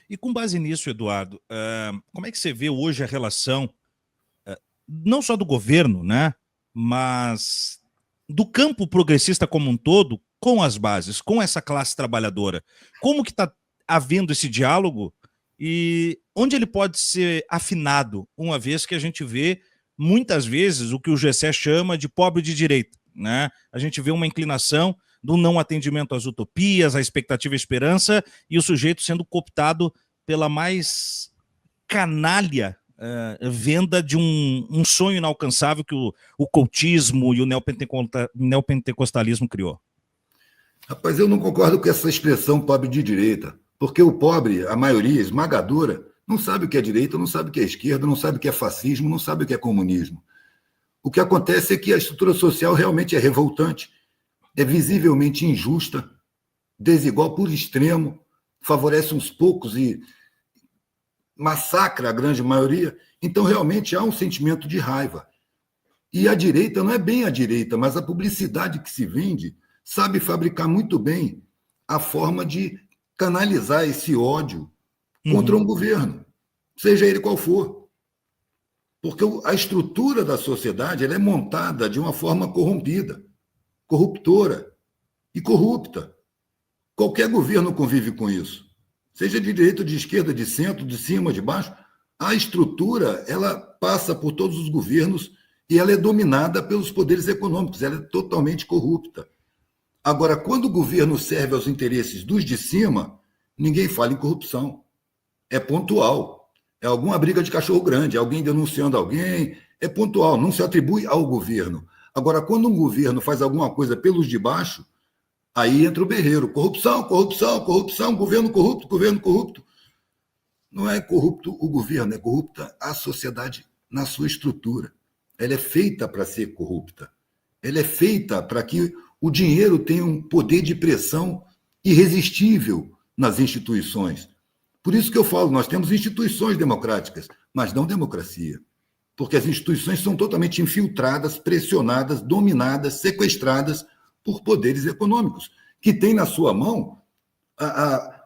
E com base nisso, Eduardo, como é que você vê hoje a relação, não só do governo, né, mas do campo progressista como um todo, com as bases, com essa classe trabalhadora? Como que está havendo esse diálogo e onde ele pode ser afinado, uma vez que a gente vê, muitas vezes, o que o Gessé chama de pobre de direita, né? A gente vê uma inclinação do não atendimento às utopias, à expectativa e esperança, e o sujeito sendo cooptado pela mais canalha venda de um sonho inalcançável que o cultismo e o neopentecostalismo criou. Rapaz, eu não concordo com essa expressão pobre de direita, porque o pobre, a maioria esmagadora, não sabe o que é direita, não sabe o que é esquerda, não sabe o que é fascismo, não sabe o que é comunismo. O que acontece é que a estrutura social realmente é revoltante, é visivelmente injusta, desigual por extremo, favorece uns poucos e massacra a grande maioria. Então, realmente, há um sentimento de raiva. E a direita não é bem a direita, mas a publicidade que se vende sabe fabricar muito bem a forma de canalizar esse ódio contra um governo, seja ele qual for. Porque a estrutura da sociedade ela é montada de uma forma corrompida, corruptora e corrupta. Qualquer governo convive com isso. Seja de direita, de esquerda, de centro, de cima, de baixo. A estrutura ela passa por todos os governos e ela é dominada pelos poderes econômicos. Ela é totalmente corrupta. Agora, quando o governo serve aos interesses dos de cima, ninguém fala em corrupção. É pontual. É alguma briga de cachorro grande, alguém denunciando alguém. É pontual, não se atribui ao governo. Agora, quando um governo faz alguma coisa pelos de baixo, aí entra o berreiro. Corrupção, corrupção, corrupção, governo corrupto, governo corrupto. Não é corrupto o governo, é corrupta a sociedade na sua estrutura. Ela é feita para ser corrupta. Ela é feita para que o dinheiro tenha um poder de pressão irresistível nas instituições. Por isso que eu falo, nós temos instituições democráticas, mas não democracia. Porque as instituições são totalmente infiltradas, pressionadas, dominadas, sequestradas por poderes econômicos, que têm na sua mão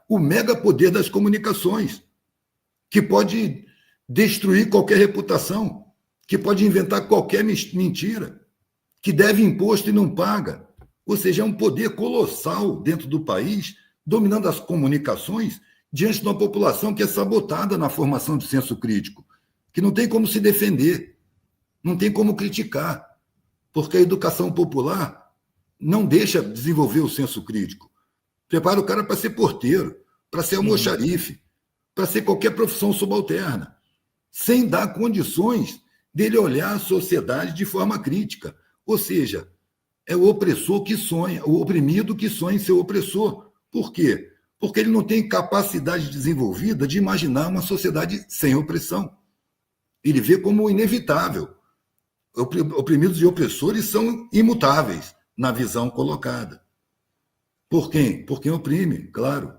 o mega poder das comunicações, que pode destruir qualquer reputação, que pode inventar qualquer mentira, que deve imposto e não paga. Ou seja, é um poder colossal dentro do país, dominando as comunicações, diante de uma população que é sabotada na formação de senso crítico, que não tem como se defender, não tem como criticar, porque a educação popular não deixa desenvolver o senso crítico. Prepara o cara para ser porteiro, para ser almoxarife, para ser qualquer profissão subalterna, sem dar condições dele olhar a sociedade de forma crítica. Ou seja, é o opressor que sonha, o oprimido que sonha em ser opressor. Por quê? Porque ele não tem capacidade desenvolvida de imaginar uma sociedade sem opressão. Ele vê como inevitável. Oprimidos e opressores são imutáveis na visão colocada. Por quem? Por quem oprime, claro.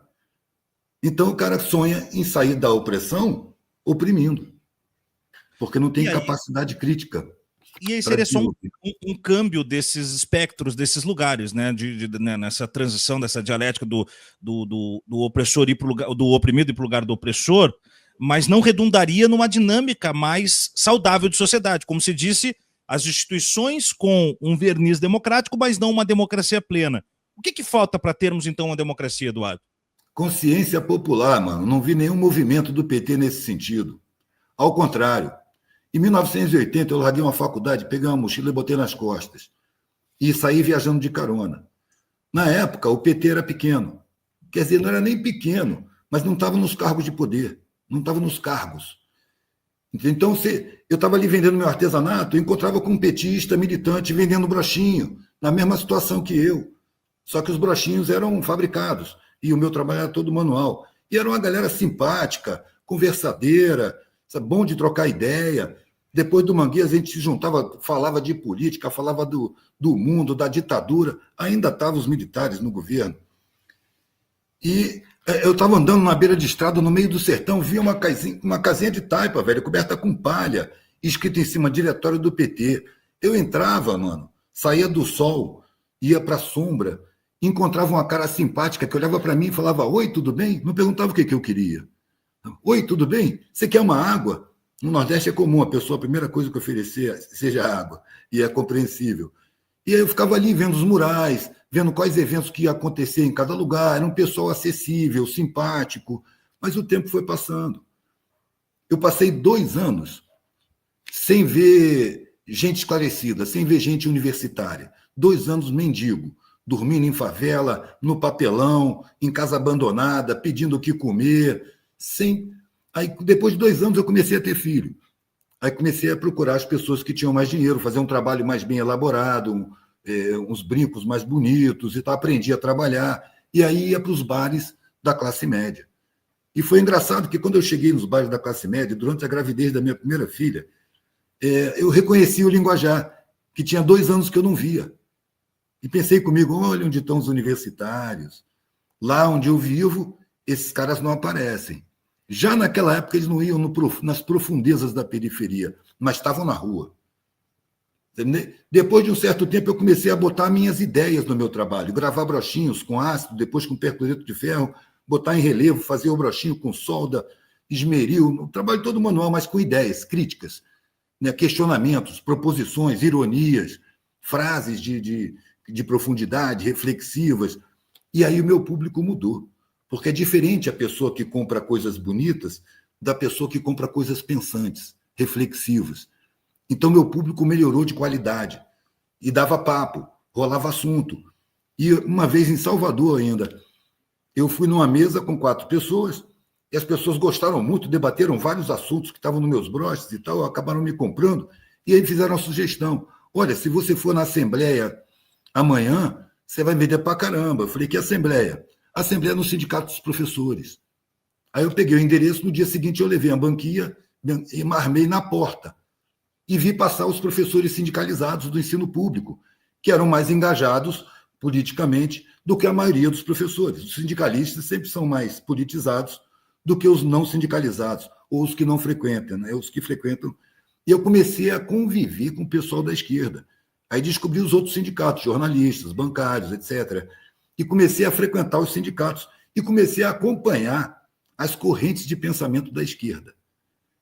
Então o cara sonha em sair da opressão oprimindo, porque não tem capacidade crítica. E aí seria só um câmbio desses espectros, desses lugares, né? Né, nessa transição, dessa dialética do opressor ir pro lugar, do oprimido ir para o lugar do opressor, mas não redundaria numa dinâmica mais saudável de sociedade. Como se disse, as instituições com um verniz democrático, mas não uma democracia plena. O que falta para termos, então, uma democracia, Eduardo? Consciência popular, mano. Não vi nenhum movimento do PT nesse sentido. Ao contrário. Em 1980, eu larguei uma faculdade, peguei uma mochila e botei nas costas. E saí viajando de carona. Na época, o PT era pequeno. Quer dizer, não era nem pequeno, mas não estava nos cargos de poder. Não estava nos cargos. Então, eu estava ali vendendo meu artesanato, eu encontrava com um petista militante vendendo brochinho, na mesma situação que eu. Só que os brochinhos eram fabricados e o meu trabalho era todo manual. E era uma galera simpática, conversadeira, bom de trocar ideia. Depois do Mangueiras, a gente se juntava, falava de política, falava do mundo, da ditadura. Ainda estavam os militares no governo. E eu estava andando na beira de estrada, no meio do sertão, via uma casinha de taipa, velho, coberta com palha, escrito em cima, diretório do PT. Eu entrava, mano, saía do sol, ia para a sombra, encontrava uma cara simpática que olhava para mim e falava: oi, tudo bem? Não perguntava o que eu queria. Oi, tudo bem? Você quer uma água? No Nordeste é comum a primeira coisa que oferecer seja água, e é compreensível. E aí eu ficava ali vendo os murais, vendo quais eventos que ia acontecer em cada lugar. Era um pessoal acessível, simpático, mas o tempo foi passando. Eu passei 2 anos sem ver gente esclarecida, sem ver gente universitária. 2 anos mendigo, dormindo em favela, no papelão, em casa abandonada, pedindo o que comer, sem. Aí, depois de 2 anos, eu comecei a ter filho. Aí comecei a procurar as pessoas que tinham mais dinheiro, fazer um trabalho mais bem elaborado, uns brincos mais bonitos, e tal. Aprendi a trabalhar. E aí ia para os bares da classe média. E foi engraçado que quando eu cheguei nos bares da classe média, durante a gravidez da minha primeira filha, eu reconheci o linguajar, que tinha 2 anos que eu não via. E pensei comigo, olha onde estão os universitários. Lá onde eu vivo, esses caras não aparecem. Já naquela época, eles não iam nas profundezas da periferia, mas estavam na rua. Depois de um certo tempo, eu comecei a botar minhas ideias no meu trabalho, gravar brochinhos com ácido, depois com percloreto de ferro, botar em relevo, fazer o brochinho com solda, esmeril, um trabalho todo manual, mas com ideias, críticas, né? Questionamentos, proposições, ironias, frases de profundidade, reflexivas. E aí o meu público mudou. Porque é diferente a pessoa que compra coisas bonitas da pessoa que compra coisas pensantes, reflexivas. Então, meu público melhorou de qualidade. E dava papo, rolava assunto. E uma vez em Salvador ainda, eu fui numa mesa com 4 pessoas, e as pessoas gostaram muito, debateram vários assuntos que estavam nos meus broches e tal, acabaram me comprando, e aí fizeram a sugestão. Olha, se você for na Assembleia amanhã, você vai vender pra caramba. Eu falei, que Assembleia? Assembleia no Sindicato dos Professores. Aí eu peguei o endereço, no dia seguinte eu levei a banquinha e marmei na porta. E vi passar os professores sindicalizados do ensino público, que eram mais engajados politicamente do que a maioria dos professores. Os sindicalistas sempre são mais politizados do que os não sindicalizados, ou os que não frequentam, né? Os que frequentam. E eu comecei a conviver com o pessoal da esquerda. Aí descobri os outros sindicatos, jornalistas, bancários, etc., e comecei a frequentar os sindicatos e comecei a acompanhar as correntes de pensamento da esquerda.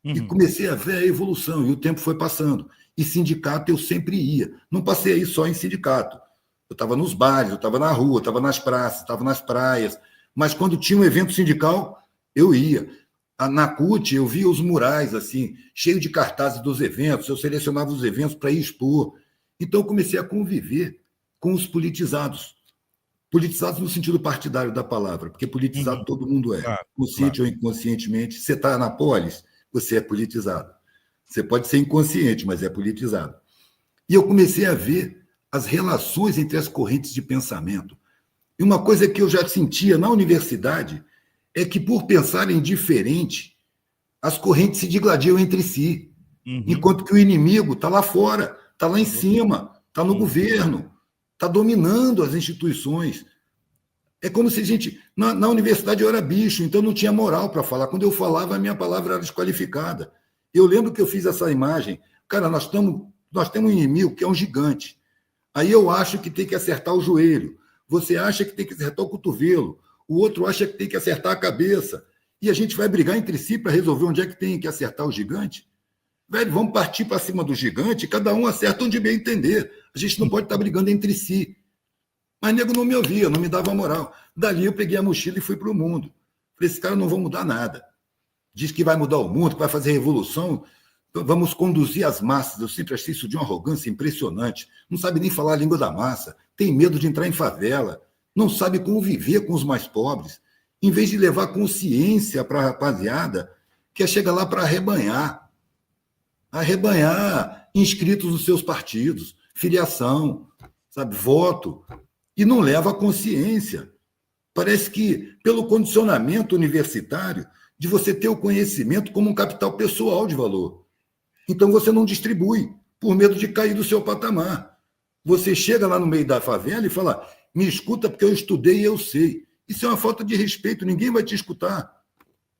E comecei a ver a evolução, e o tempo foi passando. E sindicato eu sempre ia. Não passei aí só em sindicato. Eu estava nos bares, eu estava na rua, eu estava nas praças, estava nas praias. Mas quando tinha um evento sindical, eu ia. Na CUT, eu via os murais, assim, cheio de cartazes dos eventos, eu selecionava os eventos para ir expor. Então, eu comecei a conviver com os politizados. Politizados no sentido partidário da palavra, porque politizado todo mundo é, consciente ou inconscientemente. Você está na polis, você é politizado. Você pode ser inconsciente, mas é politizado. E eu comecei a ver as relações entre as correntes de pensamento. E uma coisa que eu já sentia na universidade é que, por pensarem diferente, as correntes se digladiam entre si, enquanto que o inimigo está lá fora, está lá em cima, está no governo, está dominando as instituições. É como se a gente... Na universidade eu era bicho, então não tinha moral para falar. Quando eu falava, a minha palavra era desqualificada. Eu lembro que eu fiz essa imagem. Cara, nós temos um inimigo que é um gigante. Aí eu acho que tem que acertar o joelho. Você acha que tem que acertar o cotovelo. O outro acha que tem que acertar a cabeça. E a gente vai brigar entre si para resolver onde é que tem que acertar o gigante? Velho, vamos partir para cima do gigante, cada um acerta onde bem entender. A gente não pode estar brigando entre si. Mas nego não me ouvia, não me dava moral. Dali eu peguei a mochila e fui para o mundo. Falei, esse cara não vai mudar nada. Diz que vai mudar o mundo, que vai fazer revolução. Então, vamos conduzir as massas. Eu sempre achei isso de uma arrogância impressionante. Não sabe nem falar a língua da massa. Tem medo de entrar em favela. Não sabe conviver com os mais pobres. Em vez de levar consciência para a rapaziada, quer chegar lá para arrebanhar. Arrebanhar inscritos nos seus partidos, filiação, sabe, voto. E não leva a consciência. Parece que, pelo condicionamento universitário, de você ter o conhecimento como um capital pessoal de valor. Então você não distribui, por medo de cair do seu patamar. Você chega lá no meio da favela e fala, me escuta porque eu estudei e eu sei. Isso é uma falta de respeito, ninguém vai te escutar.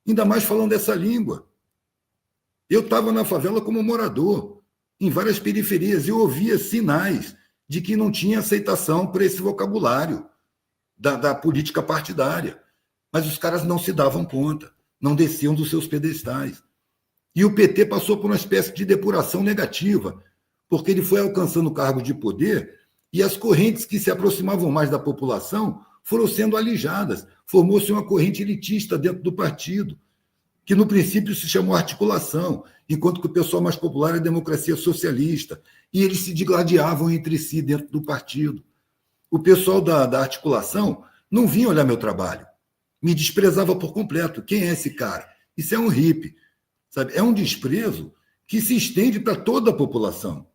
Ainda mais falando dessa língua. Eu estava na favela como morador, em várias periferias, e eu ouvia sinais de que não tinha aceitação para esse vocabulário da política partidária. Mas os caras não se davam conta. não desciam dos seus pedestais. E o PT passou por uma espécie de depuração negativa, porque ele foi alcançando cargos de poder e as correntes que se aproximavam mais da população foram sendo alijadas. Formou-se uma corrente elitista dentro do partido, que no princípio se chamou articulação, enquanto que o pessoal mais popular é democracia socialista. E eles se digladiavam entre si dentro do partido. O pessoal da articulação não vinha olhar meu trabalho. Me desprezava por completo. Quem é esse cara? Isso é um hippie. Sabe? É um desprezo que se estende para toda a população.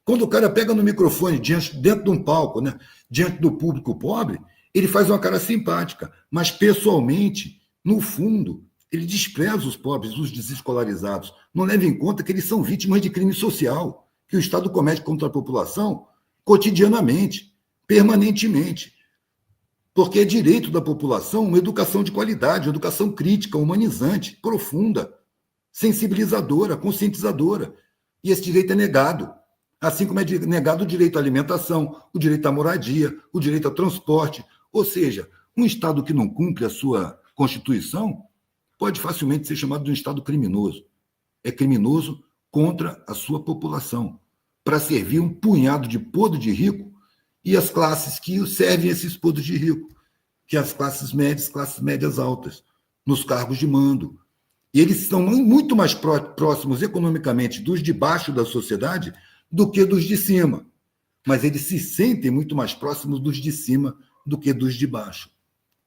Quando o cara pega no microfone, dentro de um palco, né, diante do público pobre, ele faz uma cara simpática, mas pessoalmente, no fundo, ele despreza os pobres, os desescolarizados. Não leva em conta que eles são vítimas de crime social, que o Estado comete contra a população cotidianamente, permanentemente. Porque é direito da população uma educação de qualidade, uma educação crítica, humanizante, profunda, sensibilizadora, conscientizadora. E esse direito é negado. Assim como é negado o direito à alimentação, o direito à moradia, o direito ao transporte. Ou seja, um Estado que não cumpre a sua Constituição pode facilmente ser chamado de um Estado criminoso. É criminoso contra a sua população, para servir um punhado de podre de rico e as classes que servem esses podres de rico, que é as classes médias altas, nos cargos de mando. E eles são muito mais próximos economicamente dos de baixo da sociedade do que dos de cima. Mas eles se sentem muito mais próximos dos de cima do que dos de baixo.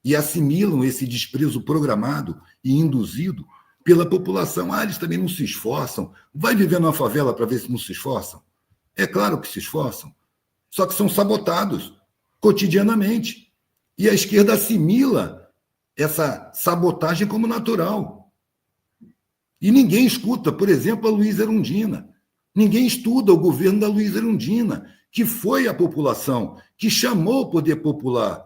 E assimilam esse desprezo programado e induzido pela população. Ah, eles também não se esforçam. Vai viver numa favela para ver se não se esforçam? É claro que se esforçam. Só que são sabotados cotidianamente. E a esquerda assimila essa sabotagem como natural. E ninguém escuta, por exemplo, a Luíza Erundina. Ninguém estuda o governo da Luíza Erundina, que foi a população, que chamou o poder popular.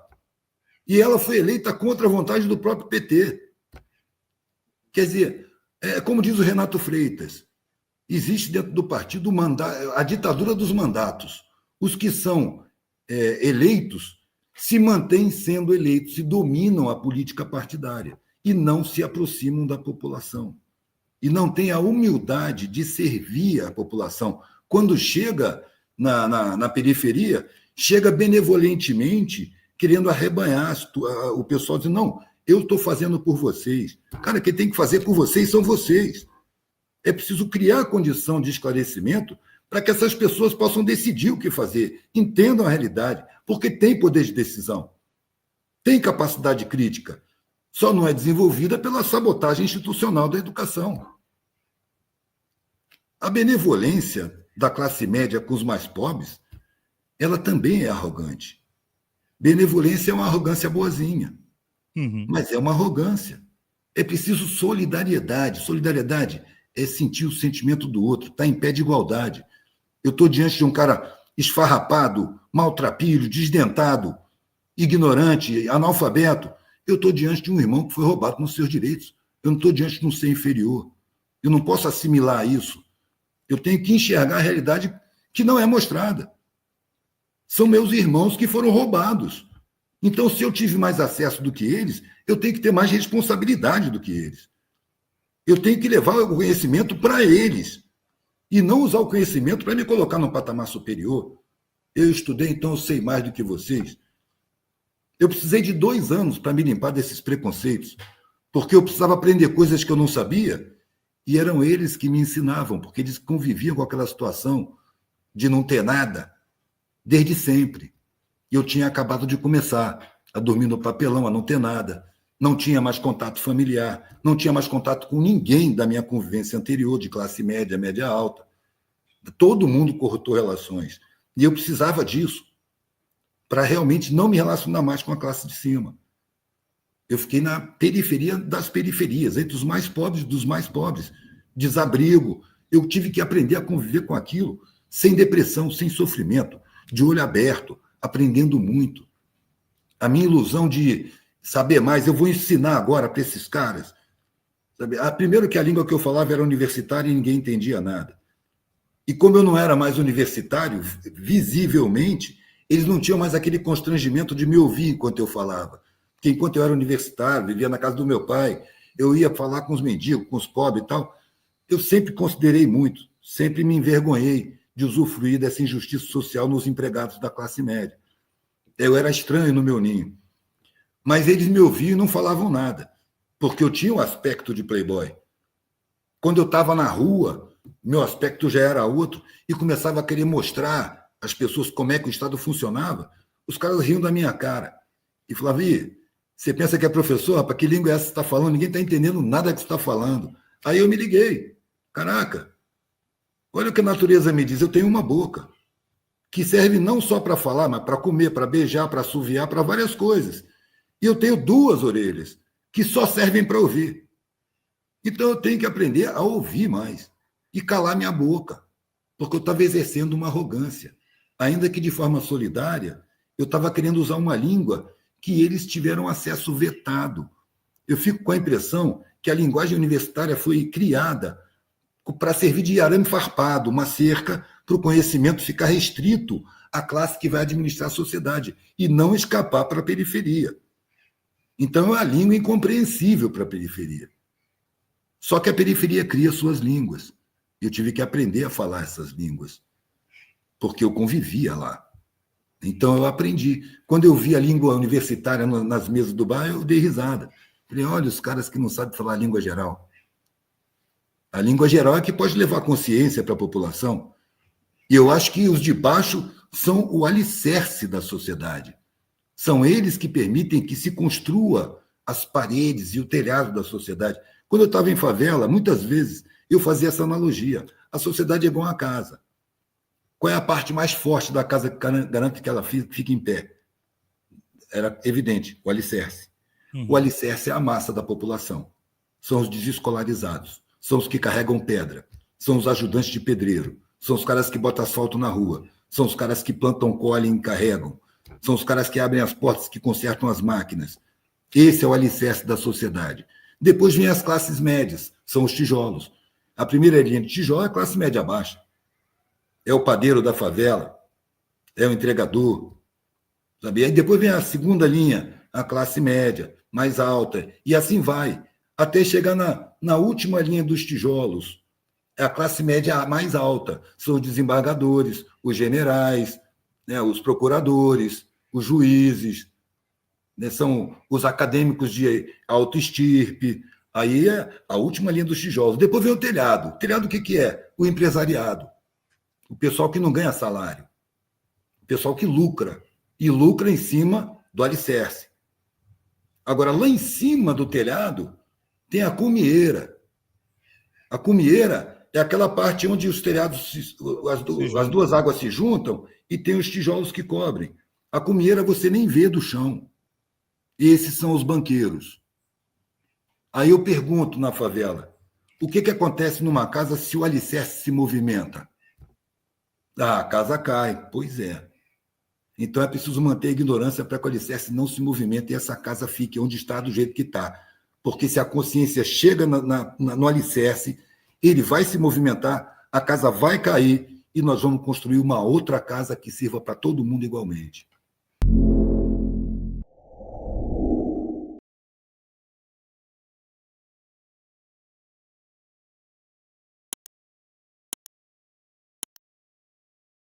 E ela foi eleita contra a vontade do próprio PT. Quer dizer, como diz o Renato Freitas, existe dentro do partido a ditadura dos mandatos. Os que são eleitos se mantêm sendo eleitos e dominam a política partidária e não se aproximam da população. E não têm a humildade de servir a população. Quando chega na periferia, chega benevolentemente querendo arrebanhar o pessoal, dizendo, não, eu estou fazendo por vocês. Cara, quem tem que fazer por vocês são vocês. É preciso criar condição de esclarecimento para que essas pessoas possam decidir o que fazer, entendam a realidade, porque tem poder de decisão, tem capacidade crítica, só não é desenvolvida pela sabotagem institucional da educação. A benevolência da classe média com os mais pobres, ela também é arrogante. Benevolência é uma arrogância boazinha, mas é uma arrogância. É preciso solidariedade. Solidariedade é sentir o sentimento do outro, estar em pé de igualdade. Eu estou diante de um cara esfarrapado, maltrapilho, desdentado, ignorante, analfabeto. Eu estou diante de um irmão que foi roubado nos seus direitos. Eu não estou diante de um ser inferior. Eu não posso assimilar isso. Eu tenho que enxergar a realidade que não é mostrada. São meus irmãos que foram roubados. Então, se eu tive mais acesso do que eles, eu tenho que ter mais responsabilidade do que eles. Eu tenho que levar o conhecimento para eles e não usar o conhecimento para me colocar num patamar superior. Eu estudei, então eu sei mais do que vocês. Eu precisei de 2 anos para me limpar desses preconceitos, porque eu precisava aprender coisas que eu não sabia e eram eles que me ensinavam, porque eles conviviam com aquela situação de não ter nada desde sempre. E eu tinha acabado de começar a dormir no papelão, a não ter nada. Não tinha mais contato familiar, não tinha mais contato com ninguém da minha convivência anterior, de classe média, média alta. Todo mundo cortou relações. E eu precisava disso para realmente não me relacionar mais com a classe de cima. Eu fiquei na periferia das periferias, entre os mais pobres dos mais pobres. Desabrigo. Eu tive que aprender a conviver com aquilo, sem depressão, sem sofrimento, de olho aberto, aprendendo muito. A minha ilusão de saber mais, eu vou ensinar agora para esses caras. Sabe? Primeiro que a língua que eu falava era universitária e ninguém entendia nada. E como eu não era mais universitário, visivelmente, eles não tinham mais aquele constrangimento de me ouvir enquanto eu falava. Porque enquanto eu era universitário, vivia na casa do meu pai, eu ia falar com os mendigos, com os pobres e tal. Eu sempre considerei muito, sempre me envergonhei de usufruir dessa injustiça social nos empregados da classe média. Eu era estranho no meu ninho. Mas eles me ouviam e não falavam nada, porque eu tinha um aspecto de playboy. Quando eu estava na rua, meu aspecto já era outro e começava a querer mostrar às pessoas como é que o Estado funcionava. Os caras riam da minha cara e falavam: Ih, você pensa que é professor? Rapaz, que língua é essa que você está falando? Ninguém está entendendo nada que você está falando. Aí eu me liguei. Caraca, olha o que a natureza me diz. Eu tenho uma boca que serve não só para falar, mas para comer, para beijar, para assoviar, para várias coisas. E eu tenho duas orelhas que só servem para ouvir. Então eu tenho que aprender a ouvir mais e calar minha boca, porque eu estava exercendo uma arrogância. Ainda que de forma solidária, eu estava querendo usar uma língua que eles tiveram acesso vetado. Eu fico com a impressão que a linguagem universitária foi criada para servir de arame farpado, uma cerca para o conhecimento ficar restrito à classe que vai administrar a sociedade e não escapar para a periferia. Então, é uma língua incompreensível para a periferia. Só que a periferia cria suas línguas. Eu tive que aprender a falar essas línguas, porque eu convivia lá. Então, eu aprendi. Quando eu vi a língua universitária nas mesas do bar, eu dei risada. Falei: olha os caras que não sabem falar a língua geral. A língua geral é que pode levar consciência para a população. E eu acho que os de baixo são o alicerce da sociedade. São eles que permitem que se construa as paredes e o telhado da sociedade. Quando eu estava em favela, muitas vezes eu fazia essa analogia. A sociedade é igual a casa. Qual é a parte mais forte da casa que garante que ela fique em pé? Era evidente, o alicerce. O alicerce é a massa da população. São os desescolarizados. São os que carregam pedra. São os ajudantes de pedreiro. São os caras que botam asfalto na rua. São os caras que plantam, colhem e carregam. São os caras que abrem as portas, que consertam as máquinas. Esse é o alicerce da sociedade. Depois vem as classes médias, são os tijolos. A primeira linha de tijolo é a classe média baixa. É o padeiro da favela, é o entregador. Sabe? Aí depois vem a segunda linha, a classe média, mais alta, e assim vai, até chegar na última linha dos tijolos. É a classe média mais alta, são os desembargadores, os generais, né, os procuradores, os juízes, né, são os acadêmicos de alta estirpe. Aí é a última linha dos tijolos. Depois vem o telhado. O telhado o que é? O empresariado. O pessoal que não ganha salário. O pessoal que lucra. E lucra em cima do alicerce. Agora, lá em cima do telhado, tem a cumieira. A cumieira é aquela parte onde os telhados, as duas águas se juntam e tem os tijolos que cobrem. A cumieira você nem vê do chão. Esses são os banqueiros. Aí eu pergunto na favela, o que acontece numa casa se o alicerce se movimenta? Ah, a casa cai. Pois é. Então é preciso manter a ignorância para que o alicerce não se movimente e essa casa fique onde está, do jeito que está. Porque se a consciência chega no alicerce, ele vai se movimentar, a casa vai cair e nós vamos construir uma outra casa que sirva para todo mundo igualmente.